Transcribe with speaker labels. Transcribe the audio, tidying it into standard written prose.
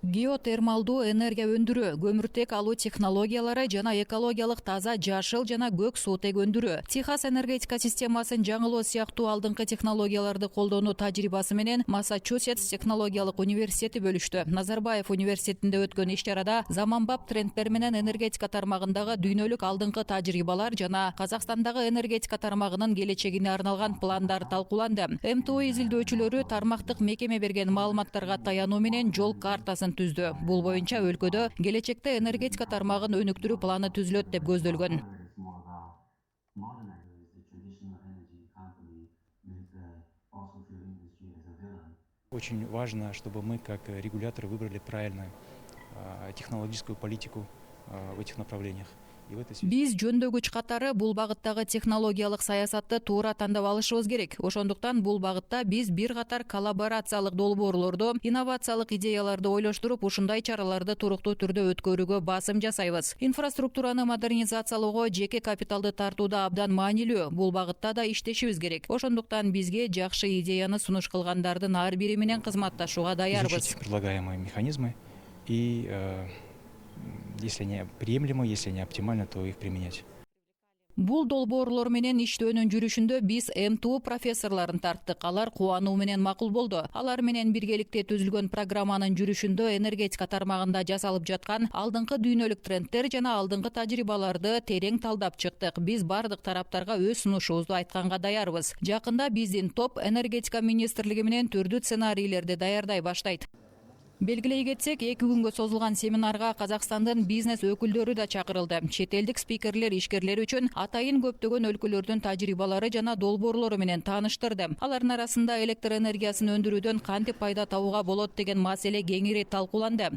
Speaker 1: Геотермалдуу энергия өндүрүү, көмүртек алуу технологиялары жана экологиялык таза жашыл жана көк суутек өндүрүү. Техас энергетика системасын жаңылоо сыяктуу алдыңкы технологияларды колдонуу тажрыйбасы менен Массачусетс технологиялык университети бөлүштү. Назарбаев университетинде өткөн иш-чарада заманбап трендтер менен энергетика тармагындагы дүйнөлүк алдыңкы тажрыйбалар жана Казакстандагы энергетика тармагынын келечегине арналган пландар талкууланды. МТО изилдөөчүлөрү тармактык мекеме берген маалыматтарга таянуу менен жол картасын түздү. Бул боюнча өлкөдө келечекте энергетика тармагын өнүктүрүү планы түзүлөт деп көздөлгөн.
Speaker 2: Очень важно, чтобы мы как регуляторы выбрали правильную технологическую политику в этих направлениях.
Speaker 1: Биз жөндөгүч катары бул багыттагы технологиялык саясатты туура тандап алышыбыз керек. Ошондуктан бул багытта биз бир катар коллаборациялык долбоорлорду, инновациялык идеяларды ойлоштуруп, ушундай чараларды туруктуу түрдө өткөрүүгө басым жасайбыз. Инфраструктураны модернизациялоого, жеке капиталды тартууда абдан маанилүү. Бул багытта да иштешибиз керек. Ошондуктан бизге жакшы идеяны сунуш кылгандардын ар бири менен кызматташууга даярбыз.
Speaker 2: Изучить предлагаемые механизмы и если они приемлемы, если они оптимальны, то их применять.
Speaker 1: Бул долбоорлор менен иштөөнүн жүрүшүндө биз МТУ профессорлорун тарттык. Алар кубануу менен макул болду. Алар менен биргеликте түзүлгөн программанын жүрүшүндө энергетика тармагында жасалып жаткан алдыңкы дүйнөлүк трендтер жана алдыңкы тажрыйбаларды терең талдап чыктык. Биз бардык тараптарга өз сунушубузду айтканга даярбыз. Жакында биздин топ энергетика министрлиги менен түрдүү сценарийлерди даярдай баштайт. Белгилей кетсек, 2 күнгө созулган семинарга Казакстандын бизнес өкүлдөрү да чакырылды. Чет элдик спикерлер ишкерлер үчүн атайын көптөгөн өлкөлөрдүн тажрыйбалары жана долбоорлору менен тааныштырды. Алардын арасында электр энергиясын өндүрүүдөн кантип пайда табууга болот деген маселе кеңири талкууланды.